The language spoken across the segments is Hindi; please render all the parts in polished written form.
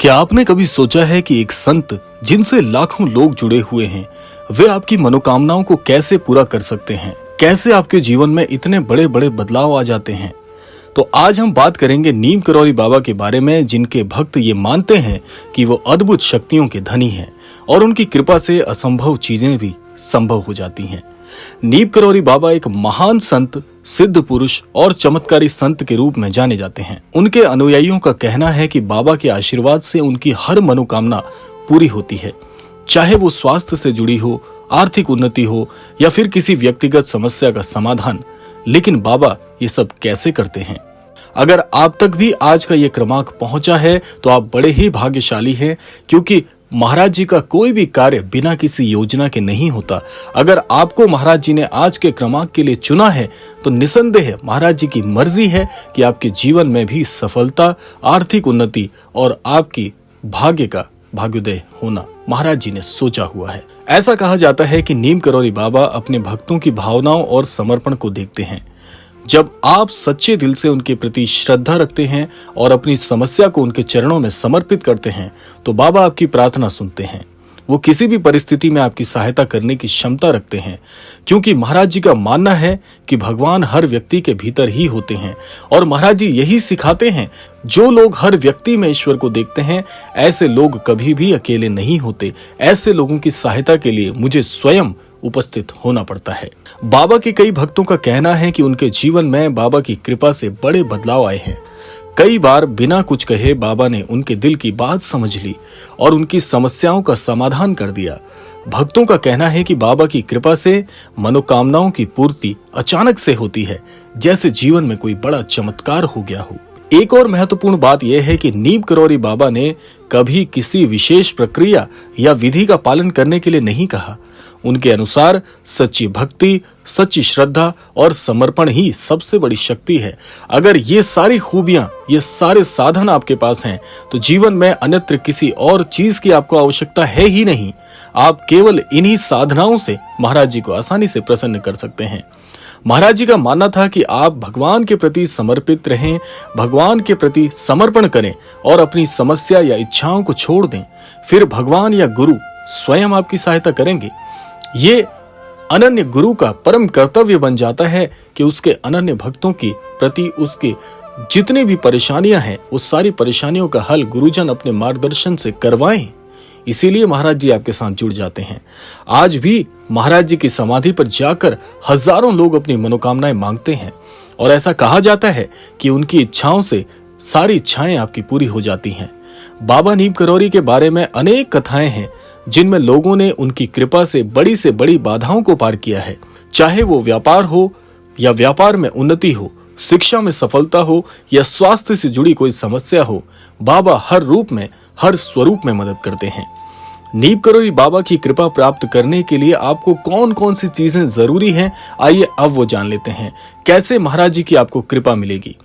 क्या आपने कभी सोचा है कि एक संत जिनसे लाखों लोग जुड़े हुए हैं, वे आपकी मनोकामनाओं को कैसे पूरा कर सकते हैं? कैसे आपके जीवन में इतने बड़े बड़े बदलाव आ जाते हैं? तो आज हम बात करेंगे नीम करौरी बाबा के बारे में, जिनके भक्त ये मानते हैं कि वो अद्भुत शक्तियों के धनी हैं और उनकी कृपा से असंभव चीजें भी संभव हो जाती हैं। नीम करौरी बाबा एक महान संत, सिद्ध पुरुष और चमत्कारी संत के रूप में जाने जाते हैं। उनके अनुयायियों का कहना है कि बाबा के आशीर्वाद से उनकी हर मनोकामना पूरी होती है, चाहे वो स्वास्थ्य से जुड़ी हो, आर्थिक उन्नति हो या फिर किसी व्यक्तिगत समस्या का समाधान। लेकिन बाबा ये सब कैसे करते हैं? अगर आप तक भी आज का ये क्रमांक पहुंचा है तो आप बड़े ही भाग्यशाली हैं, क्योंकि महाराज जी का कोई भी कार्य बिना किसी योजना के नहीं होता। अगर आपको महाराज जी ने आज के क्रमांक के लिए चुना है तो निसंदेह महाराज जी की मर्जी है कि आपके जीवन में भी सफलता, आर्थिक उन्नति और आपकी भाग्य का भाग्योदय होना महाराज जी ने सोचा हुआ है। ऐसा कहा जाता है कि नीम करौरी बाबा अपने भक्तों की भावनाओं और समर्पण को देखते हैं। जब आप सच्चे दिल से उनके प्रति श्रद्धा रखते हैं और अपनी समस्या को उनके चरणों में समर्पित करते हैं तो बाबा आपकी प्रार्थना सुनते हैं। वो किसी भी परिस्थिति में आपकी सहायता करने की क्षमता रखते हैं, क्योंकि महाराज जी का मानना है कि भगवान हर व्यक्ति के भीतर ही होते हैं और महाराज जी यही सिखाते हैं, जो लोग हर व्यक्ति में ईश्वर को देखते हैं, ऐसे लोग कभी भी अकेले नहीं होते। ऐसे लोगों की सहायता के लिए मुझे स्वयं उपस्थित होना पड़ता है। बाबा के कई भक्तों का कहना है कि उनके जीवन में बाबा की कृपा से बड़े बदलाव आए हैं। कई बार बिना कुछ कहे बाबा ने उनके दिल की बात समझ ली और उनकी समस्याओं का समाधान कर दिया। भक्तों का कहना है कि बाबा की कृपा से मनोकामनाओं की पूर्ति अचानक से होती है, जैसे जीवन में कोई बड़ा चमत्कार हो गया हो। एक और महत्वपूर्ण बात यह है कि नीम करौरी बाबा ने कभी किसी विशेष प्रक्रिया या विधि का पालन करने के लिए नहीं कहा। उनके अनुसार सच्ची भक्ति, सच्ची श्रद्धा और समर्पण ही सबसे बड़ी शक्ति है। अगर ये सारी खूबियां, ये सारे साधन आपके पास हैं तो जीवन में अन्यत्र किसी और चीज की आपको आवश्यकता है ही नहीं। आप केवल इन्हीं साधनाओं से महाराज जी को आसानी से प्रसन्न कर सकते हैं। महाराज जी का मानना था कि आप भगवान के प्रति समर्पित रहें, भगवान के प्रति समर्पण करें और अपनी समस्या या इच्छाओं को छोड़ दें। फिर भगवान या गुरु स्वयं आपकी सहायता करेंगे। ये अनन्य गुरु का परम कर्तव्य बन जाता है कि उसके अनन्य भक्तों के प्रति उसके जितनी भी परेशानियां हैं, उस सारी परेशानियों का हल गुरुजन अपने मार्गदर्शन से करवाएं। इसीलिए महाराज जी आपके साथ जुड़ जाते हैं। आज भी महाराज जी की समाधि पर जाकर हजारों लोग अपनी मनोकामनाएं मांगते हैं और ऐसा कहा जाता है कि उनकी इच्छाओं से सारी इच्छाएं आपकी पूरी हो जाती हैं। बाबा नीम करौरी के बारे में अनेक कथाएं हैं, जिनमें लोगों ने उनकी कृपा से बड़ी बाधाओं को पार किया है। चाहे वो व्यापार हो या व्यापार में उन्नति हो, शिक्षा में सफलता हो या स्वास्थ्य से जुड़ी कोई समस्या हो, बाबा हर रूप में, हर स्वरूप में मदद करते हैं। नीम करौरी बाबा की कृपा प्राप्त करने के लिए आपको कौन कौन सी चीजें जरूरी हैं, आइए अब वो जान लेते हैं। कैसे महाराज जी की आपको कृपा मिलेगी?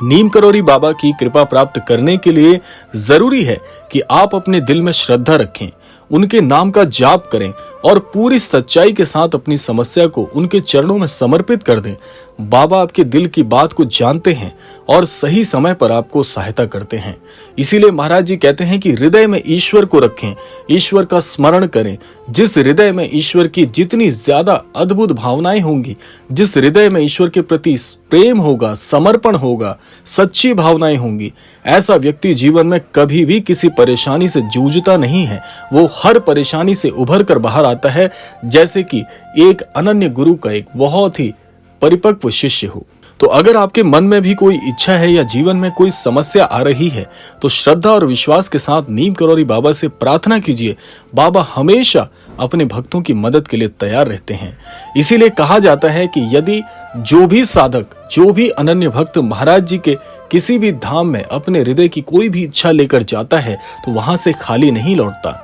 नीम करौरी बाबा की कृपा प्राप्त करने के लिए जरूरी है कि आप अपने दिल में श्रद्धा रखें, उनके नाम का जाप करें और पूरी सच्चाई के साथ अपनी समस्या को उनके चरणों में समर्पित कर दें। बाबा आपके दिल की बात को जानते हैं और सही समय पर आपको सहायता करते हैं। इसीलिए महाराज जी कहते हैं कि हृदय में ईश्वर को रखें, ईश्वर का स्मरण करें। जिस हृदय में ईश्वर की जितनी ज्यादा अद्भुत भावनाएं होंगी, जिस हृदय में ईश्वर के प्रति प्रेम होगा, समर्पण होगा, सच्ची भावनाएं होंगी, ऐसा व्यक्ति जीवन में कभी भी किसी परेशानी से जूझता नहीं है। वो हर परेशानी से उभर कर बाहर आता है, जैसे कि एक अनन्य गुरु का एक बहुत ही परिपक्व शिष्य हो। तो अगर आपके मन में भी कोई इच्छा है या जीवन में कोई समस्या आ रही है तो श्रद्धा और विश्वास के साथ नीम करौरी बाबा से प्रार्थना कीजिए। बाबा हमेशा अपने भक्तों की मदद के लिए तैयार रहते हैं। इसीलिए कहा जाता है कि यदि जो भी साधक, जो भी अनन्य भक्त महाराज जी के किसी भी धाम में अपने हृदय की कोई भी इच्छा लेकर जाता है तो वहां से खाली नहीं लौटता।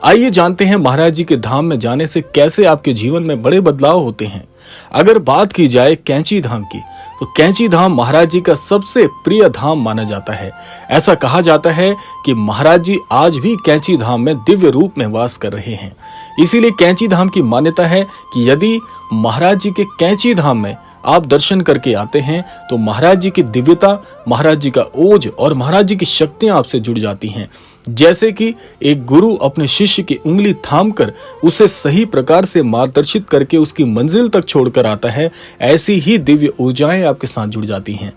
आइए जानते हैं महाराज जी के धाम में जाने से कैसे आपके जीवन में बड़े बदलाव होते हैं। अगर बात की जाए कैंची धाम की, तो कैंची धाम महाराज जी का सबसे प्रिय धाम माना जाता है। ऐसा कहा जाता है कि महाराज जी आज भी कैंची धाम में दिव्य रूप में वास कर रहे हैं। इसीलिए कैंची धाम की मान्यता है कि यदि महाराज जी के कैंची धाम में आप दर्शन करके आते हैं तो महाराज जी की दिव्यता, महाराज जी का ओज और महाराज जी की शक्तियां आपसे जुड़ जाती हैं। जैसे कि एक गुरु अपने शिष्य की उंगली थामकर उसे सही प्रकार से मार्गदर्शित करके उसकी मंजिल तक छोड़कर आता है, ऐसी ही दिव्य ऊर्जाएं आपके साथ जुड़ जाती हैं।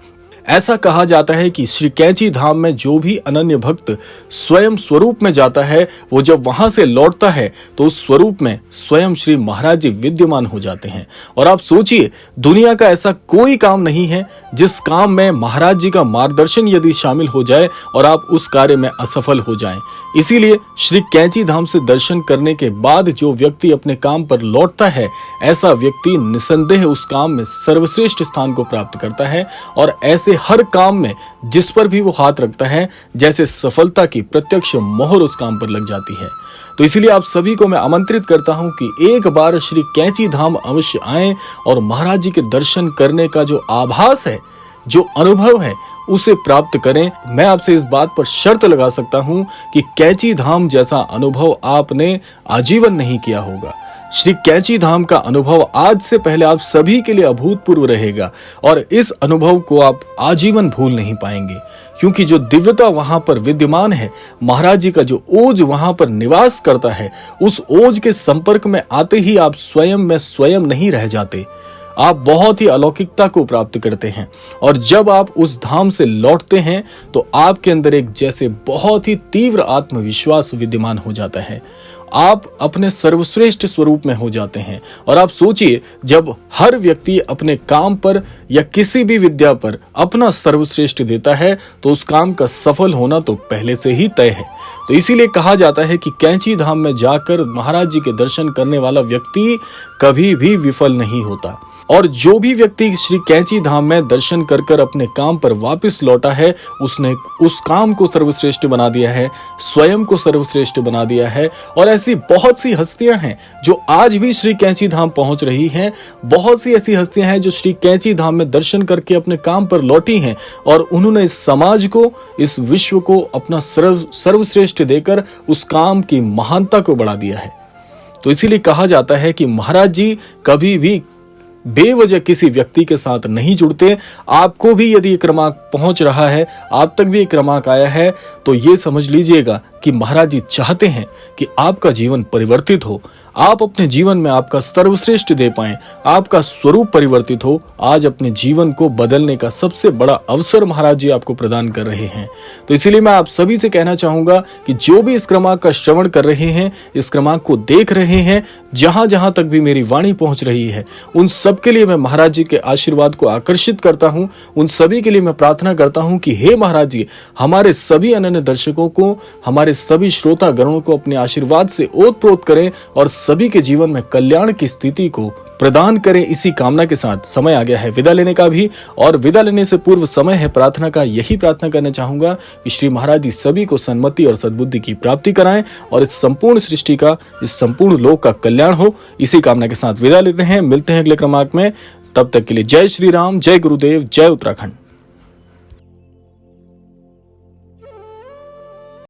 ऐसा कहा जाता है कि श्री कैंची धाम में जो भी अनन्य भक्त स्वयं स्वरूप में जाता है, वो जब वहां से लौटता है तो उस स्वरूप में स्वयं श्री महाराज जी विद्यमान हो जाते हैं। और आप सोचिए, दुनिया का ऐसा कोई काम नहीं है जिस काम में महाराज जी का मार्गदर्शन यदि शामिल हो जाए और आप उस कार्य में असफल हो जाएं। इसीलिए श्री कैंची धाम से दर्शन करने के बाद जो व्यक्ति अपने काम पर लौटता है, ऐसा व्यक्ति निसंदेह उस काम में सर्वश्रेष्ठ स्थान को प्राप्त करता है और ऐसे हर काम में जिस पर भी वो हाथ रखता है, जैसे सफलता की प्रत्यक्ष मोहर उस काम पर लग जाती है। तो इसीलिए आप सभी को मैं आमंत्रित करता हूं कि एक बार श्री कैंची धाम अवश्य आएं और महाराज जी के दर्शन करने का जो आभास है, जो अनुभव है, उसे प्राप्त करें। मैं आपसे इस बात पर शर्त लगा सकता हूं कि कैंची धाम जैसा अनुभव आपने आजीवन नहीं किया होगा। श्री कैंची धाम का अनुभव आज से पहले आप सभी के लिए अभूतपूर्व रहेगा और इस अनुभव को आप आजीवन भूल नहीं पाएंगे, क्योंकि जो दिव्यता वहां पर विद्यमान है, महाराज जी का जो ओज वहां पर निवास करता है, उस ओज के संपर्क में आते ही आप स्वयं में स्वयं नहीं रह जाते, आप बहुत ही अलौकिकता को प्राप्त करते हैं। और जब आप उस धाम से लौटते हैं तो आपके अंदर एक जैसे बहुत ही तीव्र आत्मविश्वास विद्यमान हो जाता है, आप अपने सर्वश्रेष्ठ स्वरूप में हो जाते हैं। और आप सोचिए, जब हर व्यक्ति अपने काम पर या किसी भी विद्या पर अपना सर्वश्रेष्ठ देता है तो उस काम का सफल होना तो पहले से ही तय है। तो इसीलिए कहा जाता है कि कैंची धाम में जाकर महाराज जी के दर्शन करने वाला व्यक्ति कभी भी विफल नहीं होता। और जो भी व्यक्ति श्री कैंची धाम में दर्शन कर कर अपने काम पर वापस लौटा है, उसने उस काम को सर्वश्रेष्ठ बना दिया है, स्वयं को सर्वश्रेष्ठ बना दिया है। और ऐसी बहुत सी हस्तियां हैं जो आज भी श्री कैंची धाम पहुंच रही हैं। बहुत सी ऐसी हस्तियां हैं जो श्री कैंची धाम में दर्शन करके अपने काम पर लौटी हैं और उन्होंने इस समाज को, इस विश्व को अपना सर्वश्रेष्ठ देकर उस काम की महानता को बढ़ा दिया है। तो इसीलिए कहा जाता है कि महाराज जी कभी भी बेवजह किसी व्यक्ति के साथ नहीं जुड़ते। आपको भी यदि क्रमांक पहुंच रहा है, आप तक भी एक क्रमांक आया है, तो ये समझ लीजिएगा कि महाराज जी चाहते हैं कि आपका जीवन परिवर्तित हो, आप अपने जीवन में आपका सर्वश्रेष्ठ दे पाएं, आपका स्वरूप परिवर्तित हो। आज अपने जीवन को बदलने का सबसे बड़ा अवसर महाराज जी आपको प्रदान कर रहे हैं। तो इसीलिए मैं आप सभी से कहना चाहूंगा कि जो भी इस क्रमांक का श्रवण कर रहे हैं, इस क्रमांक को देख रहे हैं, जहां जहां तक भी मेरी वाणी पहुंच रही है, उन सबके लिए मैं महाराज जी के आशीर्वाद को आकर्षित करता हूं। उन सभी के लिए मैं प्रार्थना करता हूं कि हे महाराज जी, हमारे सभी अनन्य दर्शकों को, हमारे सभी श्रोता गणों को अपने आशीर्वाद से ओतप्रोत करें और सभी के जीवन में कल्याण की स्थिति को प्रदान करें। इसी कामना के साथ समय आ गया है विदा लेने का भी, और विदा लेने से पूर्व समय है प्रार्थना का। यही प्रार्थना करना चाहूंगा कि श्री महाराज जी सभी को सन्मति और सद्बुद्धि की प्राप्ति कराएं और इस संपूर्ण सृष्टि का, इस संपूर्ण लोक का कल्याण हो। इसी कामना के साथ विदा लेते हैं, मिलते हैं अगले क्रमांक में। तब तक के लिए जय श्री राम, जय गुरुदेव, जय उत्तराखंड।